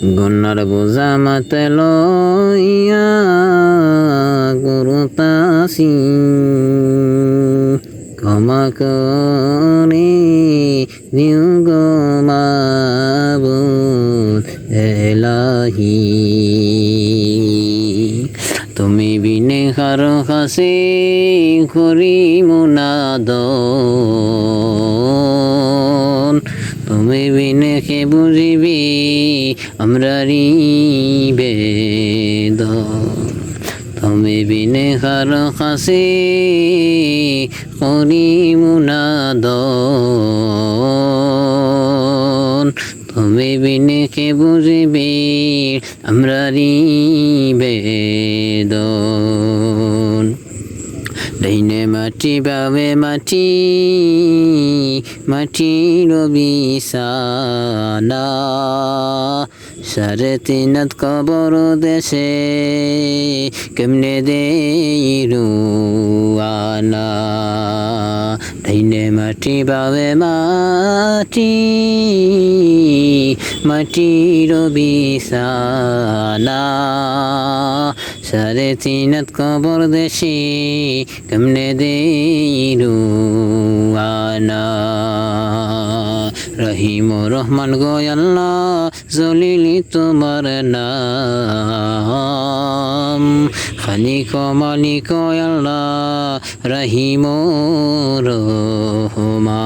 গুনার বোঝা মাতে লইয়া করতাছি ক্ষমা করে দিও গো মাবুদ এলাহি। তুমি বিনে কারো কাছে করি মুনাদন, তুমি বিনে কে বুঝিবি আমরারি বেদন। তুমি বিনে কারো কাছে করি মুনাদন, তুমি বিনে কে বুঝিবি আমরারি বেদন। ডাইনে মাটি বামে মাটি মাটির বিছানা, সাড়ে তিনাত কবর দেশে কেমনে দেইরুয়ানা। ডাইনে মাটি বামে মাটি মাটির বিছানা, সাড়ে তিনাত কবর দেশে কেমনে দেইরুয়ানা। রহিম রহমান গো আল্লাহ জলিলি তোমার নাম, খালিক মালিক আল্লাহ রহিম রহমান।